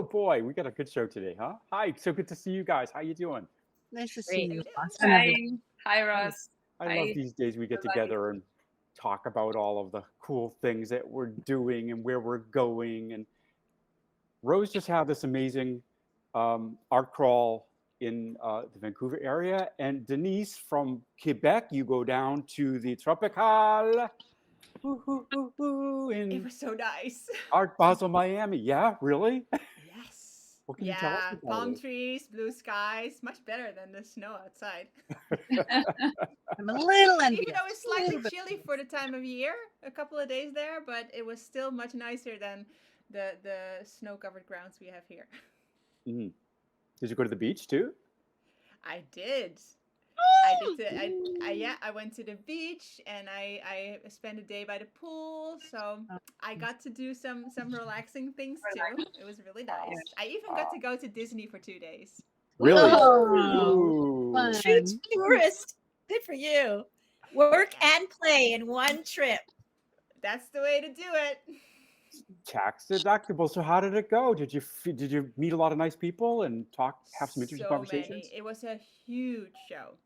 Oh boy, we got a good show today, huh? Hi, so good to see you guys. How you doing? Nice to see you. Hi. Hi, Ross. I love these days we get together and talk about all of the cool things that we're doing and where we're going. And Rose just had this amazing art crawl in the Vancouver area. And Denise from Quebec, you go down to the Tropical. It was so nice. Art Basel Miami. Yeah, really? Yes. What can you tell us about palm it? trees, blue skies, much better than the snow outside. I'm a little envious. Even though it's slightly chilly for the time of year, a couple of days there, but it was still much nicer than the snow-covered grounds we have here. Mm-hmm. Did you go to the beach too? I did. I went to the beach and I spent a day by the pool, so I got to do some relaxing things too. It was really nice. I even got to go to Disney for 2 days. Really? Oh, True tourist. Good for you. Work and play in one trip. That's the way to do it. Tax deductible. So how did it go? Did you meet a lot of nice people and have some interesting conversations? Many. It was a huge show.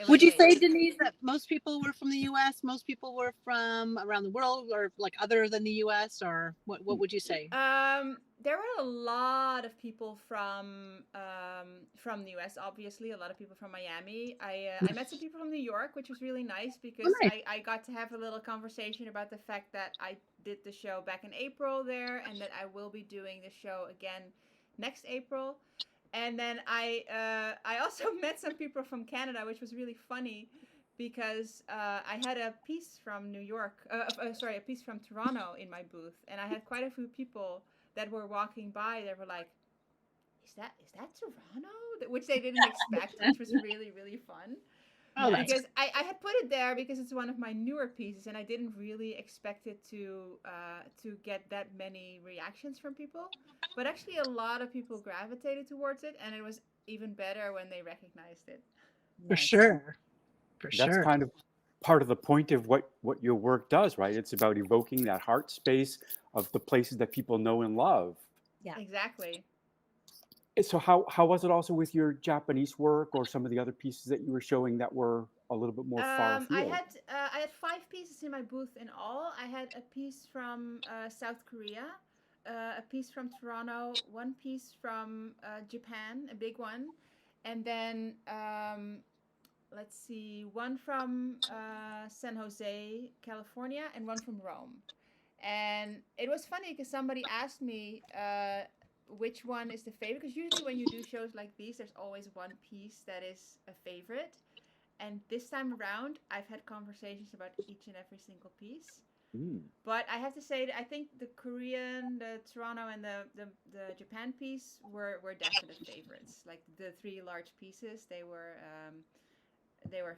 Would you say, Denise, that most people were from the U.S., most people were from around the world, or like other than the U.S., or what would you say? There were a lot of people from the U.S., obviously, a lot of people from Miami. I met some people from New York, which was really nice because I got to have a little conversation about the fact that I did the show back in April there and that I will be doing the show again next April. And then I also met some people from Canada, which was really funny because I had a piece from New York, a piece from Toronto in my booth. And I had quite a few people that were walking by. They were like, is that Toronto? Which they didn't expect, which was really, really fun. Because I had put it there because it's one of my newer pieces, and I didn't really expect it to get that many reactions from people. But actually, a lot of people gravitated towards it, and it was even better when they recognized it. For sure. That's kind of part of the point of what your work does, right? It's about evoking that heart space of the places that people know and love. Yeah, exactly. So how was it also with your Japanese work or some of the other pieces that you were showing that were a little bit more far afield? I had 5 pieces in my booth in all. I had a piece from South Korea, a piece from Toronto, one piece from Japan, a big one, and then let's see, one from San Jose, California, and one from Rome. And it was funny because somebody asked me which one is the favorite, because usually when you do shows like these, there's always one piece that is a favorite. And this time around, I've had conversations about each and every single piece. But I have to say that I think the Korean, the Toronto, and the Japan piece were definite favorites. Like the 3 large pieces, they were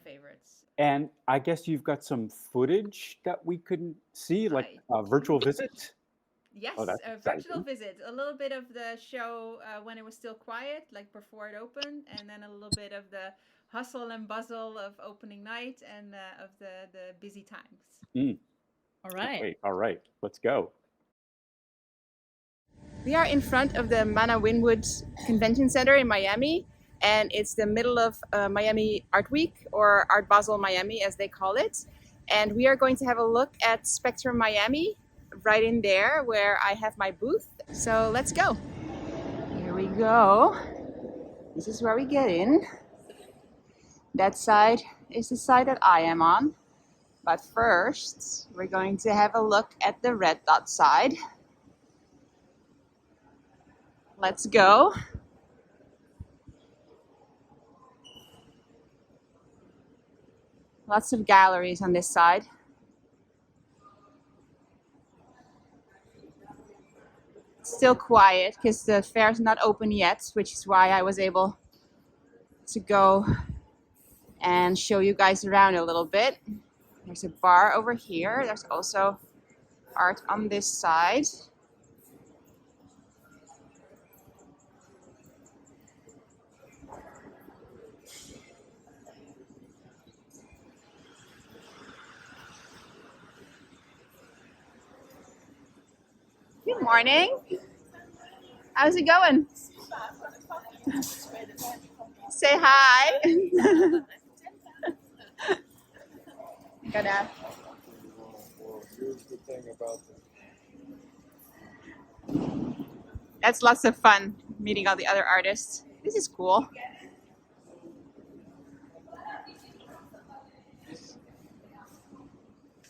favorites. And I guess you've got some footage that we couldn't see, like a virtual visit? Yes, a virtual visit. A little bit of the show when it was still quiet, like before it opened, and then a little bit of the hustle and bustle of opening night and of the busy times. All right. Okay, all right, let's go. We are in front of the Mana Wynwood Convention Center in Miami, and it's the middle of Miami Art Week, or Art Basel Miami as they call it. And we are going to have a look at Spectrum Miami right in there where I have my booth. So let's go. Here we go. This is where we get in. That side is the side that I am on. But first, we're going to have a look at the red dot side. Let's go. Lots of galleries on this side. It's still quiet because the fair's not open yet, which is why I was able to go and show you guys around a little bit. There's a bar over here. There's also art on this side. Good morning. How's it going? Say hi. Gotta. Well, here's the thing about That's lots of fun meeting all the other artists. This is cool.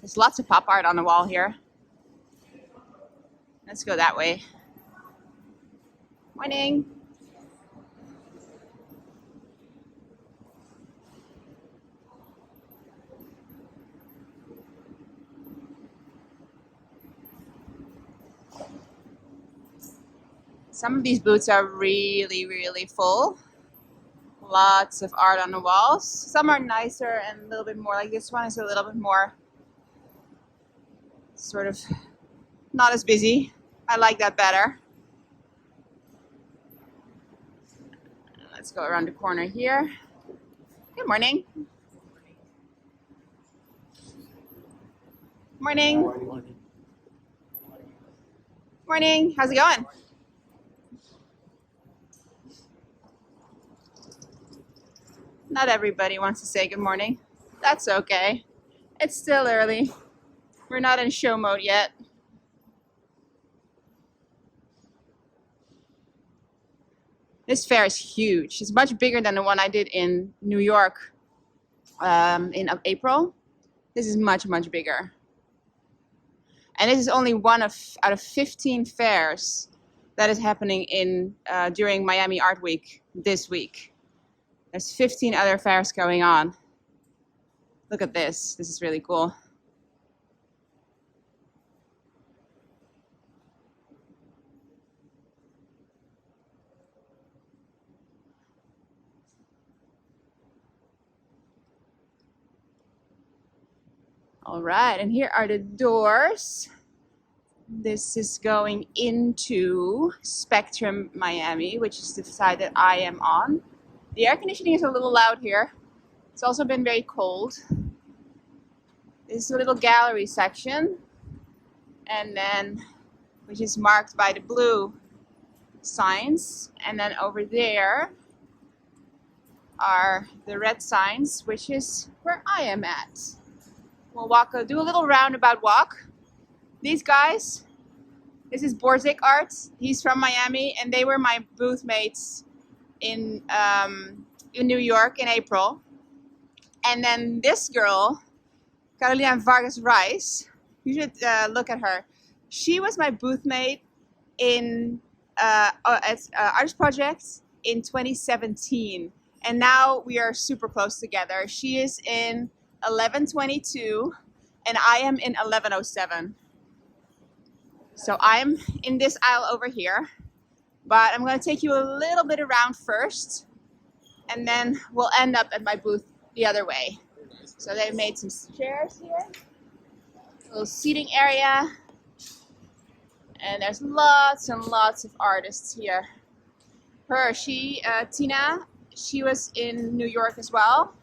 There's lots of pop art on the wall here. Let's go that way. Morning. Some of these booths are really, really full. Lots of art on the walls. Some are nicer and a little bit more, like this one is a little bit more sort of not as busy. I like that better. Let's go around the corner here. Good morning. Morning. Morning. How's it going? Not everybody wants to say good morning. That's okay. It's still early. We're not in show mode yet. This fair is huge. It's much bigger than the one I did in New York in April. This is much, much bigger. And this is only one out of 15 fairs that is happening in during Miami Art Week this week. There's 15 other fairs going on. Look at this. This is really cool. All right, and here are the doors. This is going into Spectrum Miami, which is the side that I am on. The air conditioning is a little loud here. It's also been very cold. This is a little gallery section, and then which is marked by the blue signs, and then over there are the red signs, which is where I am at. We'll do a little roundabout walk. These guys, this is Borzik Art. He's from Miami, and they were my booth mates in New York in April. And then this girl, Carolina Vargas Rice, you should look at her. She was my booth mate in Artist Projects in 2017, and now we are super close together. She is in 1122 and I am in 1107. So I'm in this aisle over here, but I'm going to take you a little bit around first, and then we'll end up at my booth the other way. So they've made some chairs here, a little seating area, and there's lots and lots of artists here. Tina, she was in New York as well.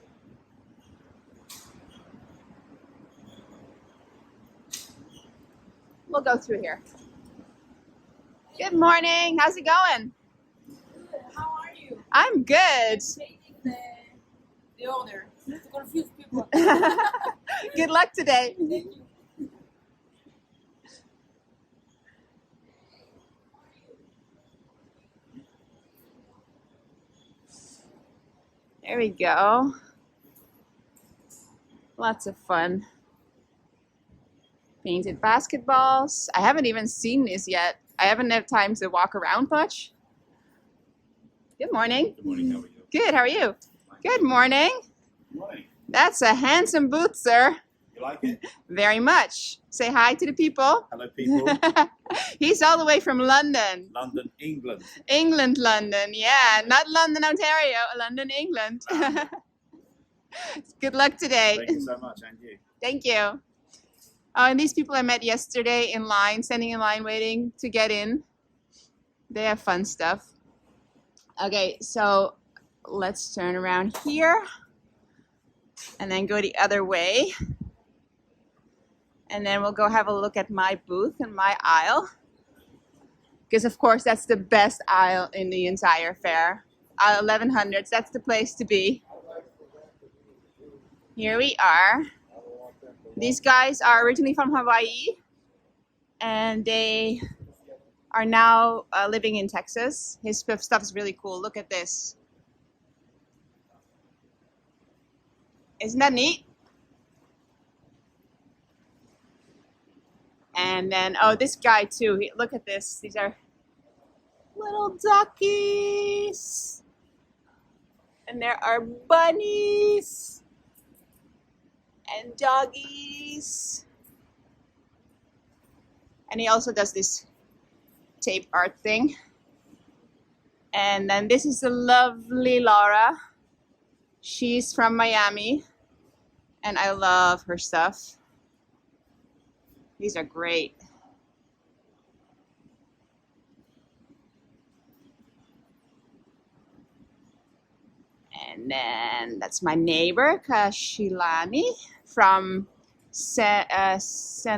We'll go through here. Good morning. How's it going? Good. How are you? I'm good. Taking the order to confuse people. Good luck today. Thank you. There we go. Lots of fun. Painted basketballs. I haven't even seen this yet. I haven't had time to walk around much. Good morning. Good morning, how are you? Good, how are you? Good morning. Good morning. That's a handsome booth, sir. You like it? Very much. Say hi to the people. Hello, people. He's all the way from London. London, England. England, London. Yeah, not London, Ontario. London, England. Good luck today. Thank you so much, and you. Thank you. Oh, and these people I met yesterday in line, standing in line waiting to get in. They have fun stuff. Okay, so let's turn around here and then go the other way. And then we'll go have a look at my booth and my aisle. because of course that's the best aisle in the entire fair. Aisle 1100s, that's the place to be. Here we are. These guys are originally from Hawaii, and they are now living in Texas. His stuff is really cool. Look at this. Isn't that neat? And then, oh, this guy too. Look at this. These are little duckies. And there are bunnies and doggies. And he also does this tape art thing. And then this is the lovely Laura. She's from Miami, and I love her stuff. These are great. And then that's my neighbor, Kashilani, from San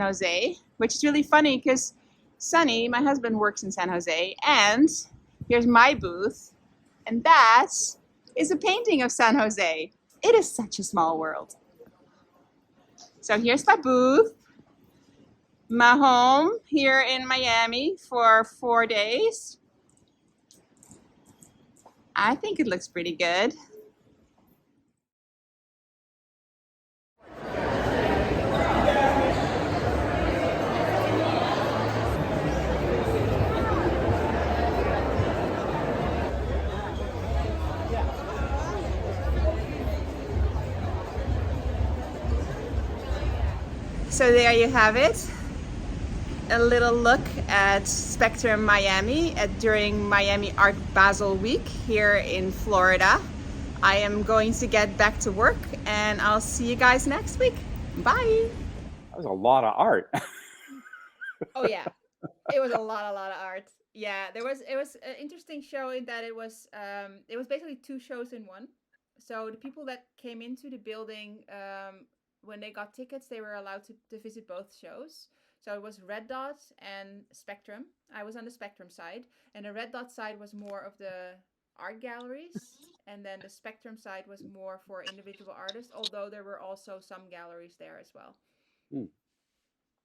Jose, which is really funny because Sonny, my husband, works in San Jose, and here's my booth, and that is a painting of San Jose. It is such a small world. So here's my booth, my home here in Miami for 4 days. I think it looks pretty good. So there you have it. A little look at Spectrum Miami during Miami Art Basel Week here in Florida. I am going to get back to work, and I'll see you guys next week. Bye. That was a lot of art. Oh yeah, it was a lot of art. Yeah, it was an interesting show in that it was basically two shows in one. So the people that came into the building, when they got tickets, they were allowed to visit both shows. So it was Red Dot and Spectrum. I was on the Spectrum side, and the Red Dot side was more of the art galleries, and then the Spectrum side was more for individual artists, although there were also some galleries there as well.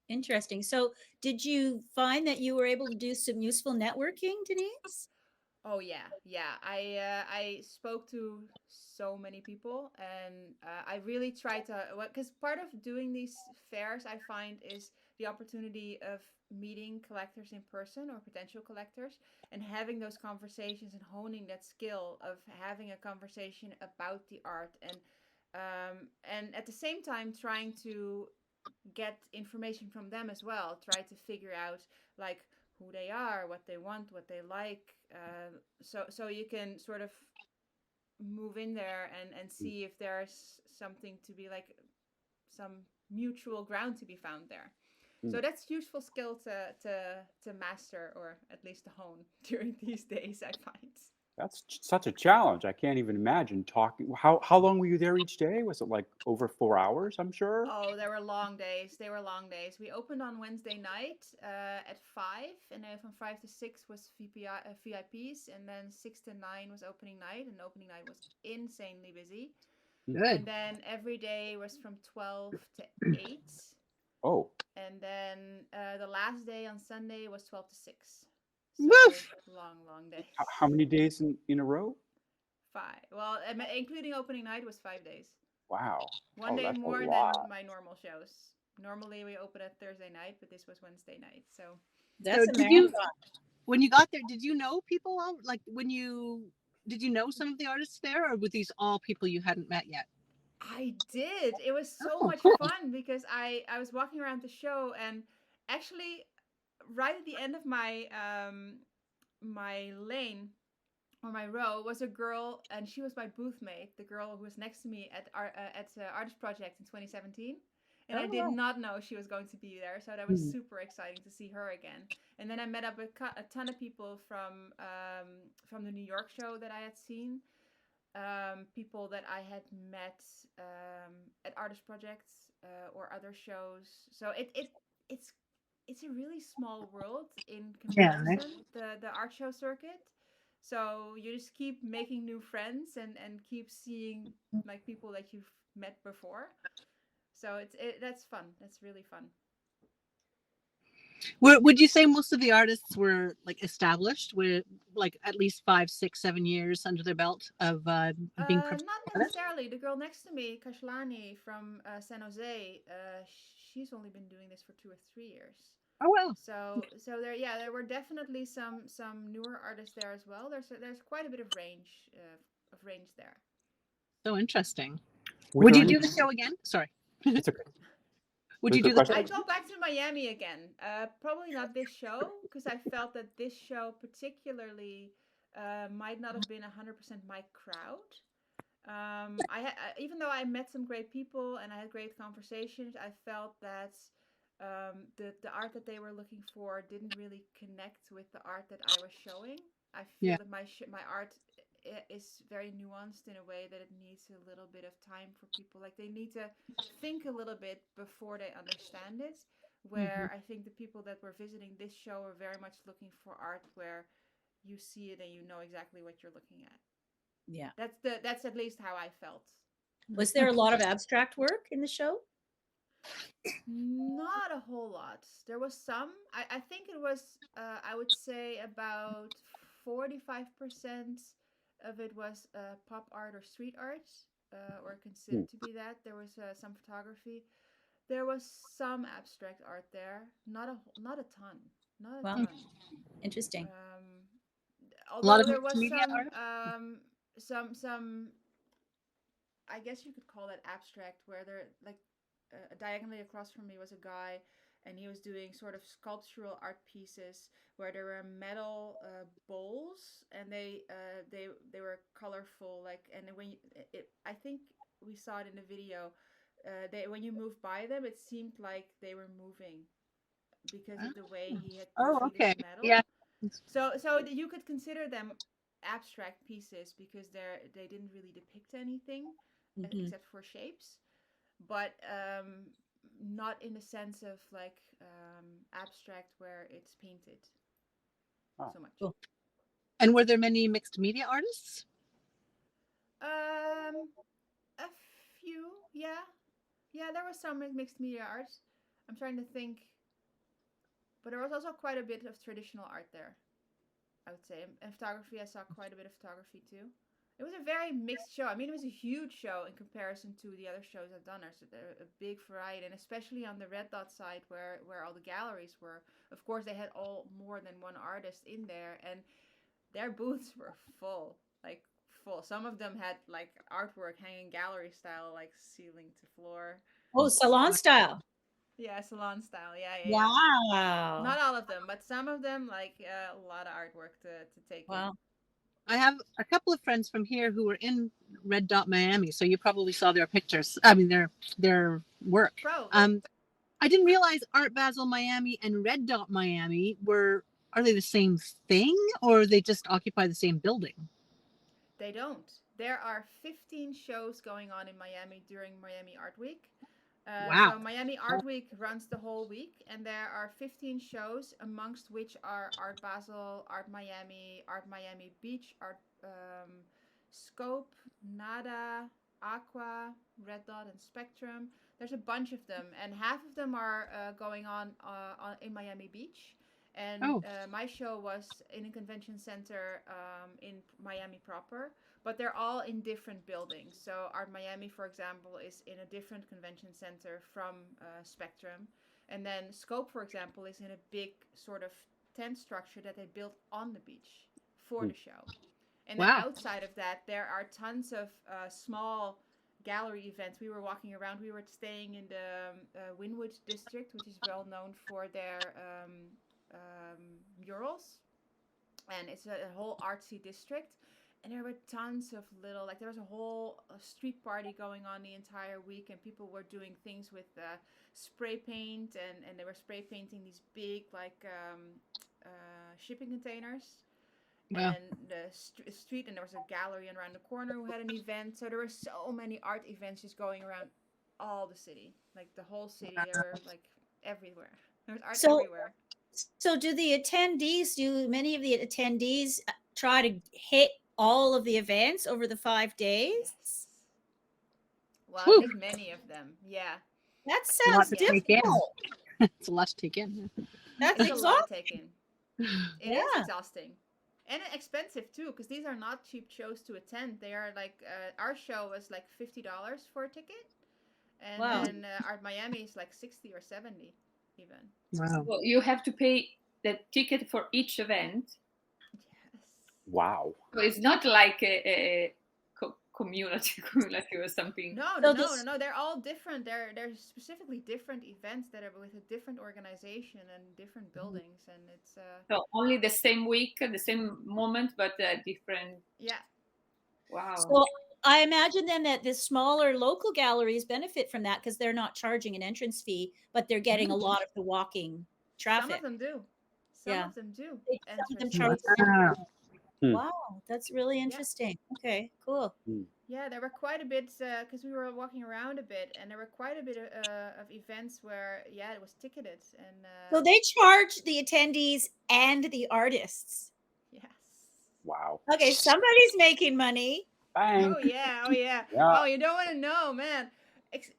Interesting. So did you find that you were able to do some useful networking, Denise? Oh yeah. I spoke to so many people, and I really tried to, because part of doing these fairs I find is the opportunity of meeting collectors in person or potential collectors, and having those conversations and honing that skill of having a conversation about the art, and at the same time trying to get information from them as well. Try to figure out like who they are, what they want, what they like, so you can sort of move in there and see if there's something to be like some mutual ground to be found there. So that's useful skill to master, or at least to hone during these days, I find. That's such a challenge. I can't even imagine talking. How long were you there each day? Was it like over 4 hours, I'm sure? Oh, there were long days. They were long days. We opened on Wednesday night at 5, and then from 5 to 6 was VIPs, and then 6 to 9 was opening night, and opening night was insanely busy. Good. And then every day was from 12 to 8. Oh, And then the last day on Sunday was 12 to 6. Woof. So long days. how many days in a row? 5. Well, including opening night was 5 days. Wow. One Oh, day that's a more than lot. my normal shows. Normally we open at Thursday night, but this was Wednesday night. So That's So a did you, marathon. when you got there, did you know people? Like did you know some of the artists there, or were these all people you hadn't met yet? I did. It was so Oh, much cool. fun because I was walking around the show, and actually right at the end of my my lane or my row was a girl, and she was my booth mate, the girl who was next to me at Artist Project in 2017. And I Oh, did wow. not know she was going to be there, so that was super exciting to see her again. And then I met up with a ton of people from the New York show that I had seen, people that I had met at Artist Projects or other shows. So it's a really small world in Yeah, right. comparison, the art show circuit. So you just keep making new friends and keep seeing like people that you've met before. So that's fun. That's really fun. Would you say most of the artists were like established with like at least 5, 6, 7 years under their belt of being Not professional artists? necessarily. The girl next to me, Kashlani from San Jose, she's only been doing this for 2 or 3 years. Oh well, So there were definitely some newer artists there as well. There's quite a bit of range there. so interesting. Was Would there you any- do the show again? Sorry. It's okay. Would Good you do the show? question. I'd go back to Miami again. Probably not this show because I felt that this show particularly might not have been 100% my crowd. Even though I met some great people and I had great conversations, I felt that the art that they were looking for didn't really connect with the art that I was showing. I feel Yeah. that my art is very nuanced in a way that it needs a little bit of time for people. Like they need to think a little bit before they understand it. Where I think the people that were visiting this show are very much looking for art where you see it and you know exactly what you're looking at. Yeah. That's at least how I felt. Was there a lot of abstract work in the show? Not a whole lot. There was some. I think it was. I would say about 45% of it was pop art or street art, or considered to be that. There was some photography. There was some abstract art there. Not a ton. Not a Wow. ton. Interesting. A lot Although of there mixed was media artists. some I guess you could call it abstract, where there like diagonally across from me was a guy, and he was doing sort of sculptural art pieces where there were metal bowls, and they were colorful, like, and when I think we saw it in the video, they when you moved by them, it seemed like they were moving because of the way he had Oh, portrayed okay. metal. Yeah. So you could consider them abstract pieces because they didn't really depict anything except for shapes, but not in the sense of like abstract where it's painted so much. Cool. And were there many mixed media artists? A few, yeah. There was some mixed media art. I'm trying to think, but there was also quite a bit of traditional art there, I would say. And photography, I saw quite a bit of photography too. It was a very mixed show. I mean, it was a huge show in comparison to the other shows I've done. There's a big variety, and especially on the Red Dot side where all the galleries were. Of course, they had all more than one artist in there, and their booths were full, like full. Some of them had like artwork hanging gallery style, like ceiling to floor. Oh, salon style. Yeah, salon style. Yeah. Wow. Not all of them, but some of them, like a lot of artwork to take in. Wow. I have a couple of friends from here who were in Red Dot Miami, so you probably saw their pictures. I mean, their work. Probably. I didn't realize Art Basel Miami and Red Dot Miami are they the same thing, or they just occupy the same building? They don't. There are 15 shows going on in Miami during Miami Art Week. Wow. So Miami Art Week runs the whole week, and there are 15 shows, amongst which are Art Basel, Art Miami Beach, Art Scope, Nada, Aqua, Red Dot, and Spectrum. There's a bunch of them, and half of them are going on in Miami Beach. And my show was in a convention center in Miami proper, but they're all in different buildings. So Art Miami, for example, is in a different convention center from Spectrum. And then Scope, for example, is in a big sort of tent structure that they built on the beach for the show. And then outside of that, there are tons of small gallery events. We were walking around. We were staying in the Wynwood district, which is well known for their murals, and it's a whole artsy district, and there were tons of little, like there was a whole street party going on the entire week, and people were doing things with spray paint, and they were spray painting these big like shipping containers. Wow. And the street, and there was a gallery around the corner who had an event. So there were so many art events just going around all the city, like the whole city. They were like everywhere. There's art So- everywhere. So do many of the attendees try to hit all of the events over the 5 days? Yes. Well, Whew. at least many of them. Yeah. That A lot sounds to take in. difficult. It's a lot to take in. That's It's a lot to exhausting. take in. It is Yeah. exhausting. And expensive too, because these are not cheap shows to attend. They are like, our show was like $50 for a ticket. And Wow. then Art Miami is like 60 or 70 even. Wow. Well, you have to pay the ticket for each event. Yes. Wow. So it's not like a cumulative or something. No, So no. They're all different. They're specifically different events that are with a different organization and different buildings, and it's So only the same week, the same moment, but different. yeah. Wow. So I imagine then that the smaller local galleries benefit from that because they're not charging an entrance fee, but they're getting a lot of the walking Some traffic. of them do. Some Yeah. of them do. Some of them Entrance charge. fees. Wow. Wow, that's really interesting. Okay, cool. Yeah, there were quite a bit because we were walking around a bit, and there were quite a bit of events where it was ticketed, and So they charge the attendees and the artists. yes. Wow. Okay, somebody's making money. Bang. Oh yeah, oh yeah. Yeah. Oh, you don't want to know, man.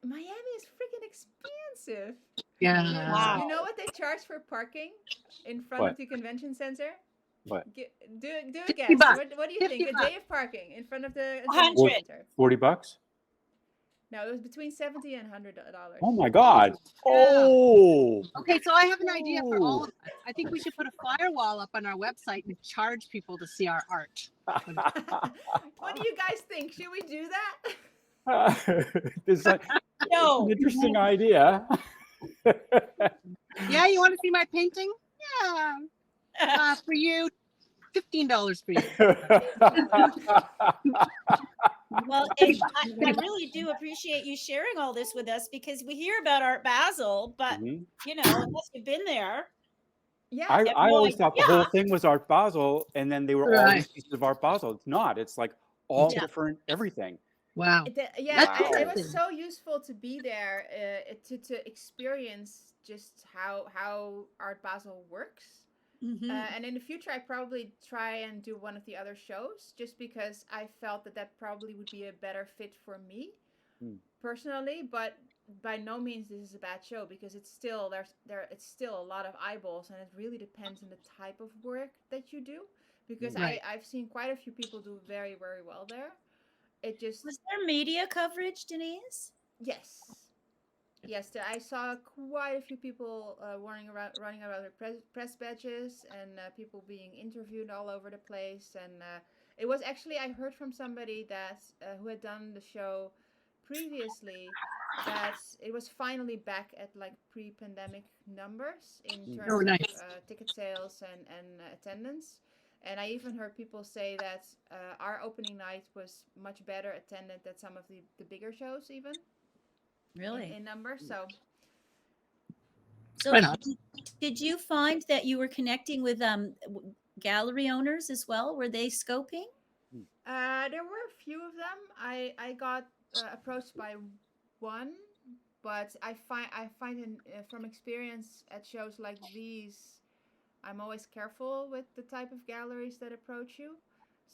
Miami is freaking expensive. Yeah. Wow. You know what they charge for parking in front What? of the convention center? What? Do a 50 guess. bucks. What do you 50 think? A day of parking in front of the 100. convention center? $40? No, it was between $70 and $100. Oh my God. Oh. Okay, so I have an idea for all of us. I think we should put a firewall up on our website and charge people to see our art. What do you guys think? Should we do that? This is an No. interesting idea. Yeah, you want to see my painting? Yeah. For you, $15 for you. Well, I really do appreciate you sharing all this with us because we hear about Art Basel, but Mhm. unless you've been there. Yeah. I no always thought the whole idea. thing was Art Basel, and then they were all Right. these pieces of Art Basel. It's not. It's like all Yeah. different everything. Wow. Yeah, That's it was interesting. so useful to be there to experience just how Art Basel works. Mhm. And in the future, I probably try and do one of the other shows, just because I felt that probably would be a better fit for me personally. But by no means this is a bad show, because it's still it's still a lot of eyeballs, and it really depends on the type of work that you do. Because Right. I've seen quite a few people do very, very well there. It just Was there media coverage, Denise? Yes. Yes, I saw quite a few people running around with press badges, and people being interviewed all over the place. And it was actually, I heard from somebody that who had done the show previously, that it was finally back at like pre-pandemic numbers in terms Oh, nice. of ticket sales and attendance. And I even heard people say that our opening night was much better attended than some of the bigger shows even. Really? In number. So Right on. did you find that you were connecting with gallery owners as well? Were they scoping? there were a few of them. I got approached by one, but I find from experience at shows like these, I'm always careful with the type of galleries that approach you.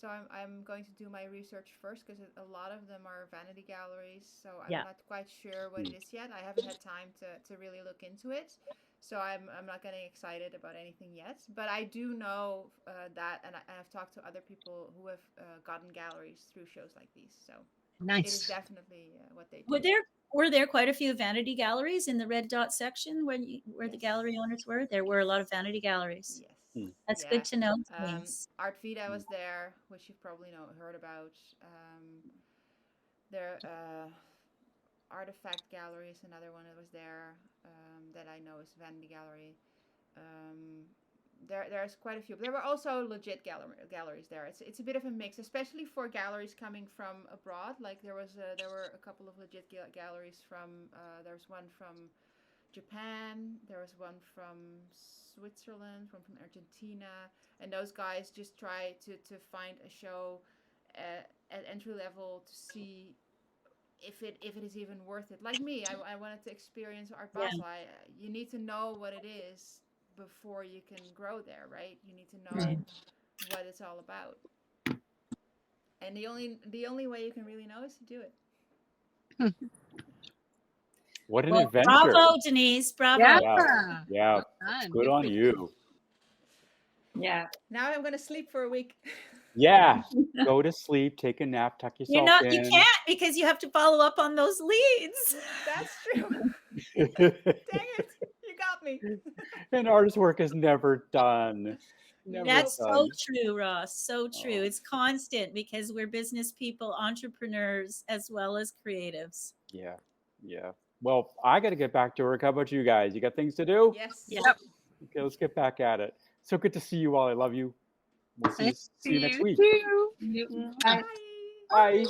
So I'm going to do my research first, because a lot of them are vanity galleries. So I'm not quite sure what it is yet. I haven't had time to really look into it. So I'm not getting excited about anything yet. But I do know that, and I've talked to other people who have gotten galleries through shows like these. So it is Nice. definitely what they do. Were there quite a few vanity galleries in the red dot section where the gallery owners were? There were a lot of vanity galleries. Yes. That's good to know. Art Vita was there, which you've probably heard about. There, Artifact Gallery is another one that was there, that I know is Vanity Gallery. There's quite a few. There were also legit galleries there. It's a bit of a mix, especially for galleries coming from abroad. Like there were a couple of legit galleries from. There's one from Japan. There was one from Switzerland, from Argentina, and those guys just try to find a show at entry level to see if it is even worth it. Like me, I wanted to experience Art Yeah. Basel. You need to know what it is before you can grow there, right? You need to know Right. what it's all about. And the only way you can really know is to do it. What an Well, adventure. bravo, Denise. Bravo. Yeah. Yeah. Well done. Good on you. Yeah. Now I'm gonna sleep for a week. Yeah. Go to sleep, take a nap, tuck yourself You in. can't because you have to follow up on those leads. That's true. Dang it. You got me. And artist work is never done. Never That's so done. true, Ross. So true. Oh. It's constant because we're business people, entrepreneurs, as well as creatives. Yeah. Yeah. Well, I got to get back to work. How about you guys? You got things to do? Yes. Yep. Okay, let's get back at it. So good to see you all. I love you. We'll see you next week. too. You- Bye. Bye.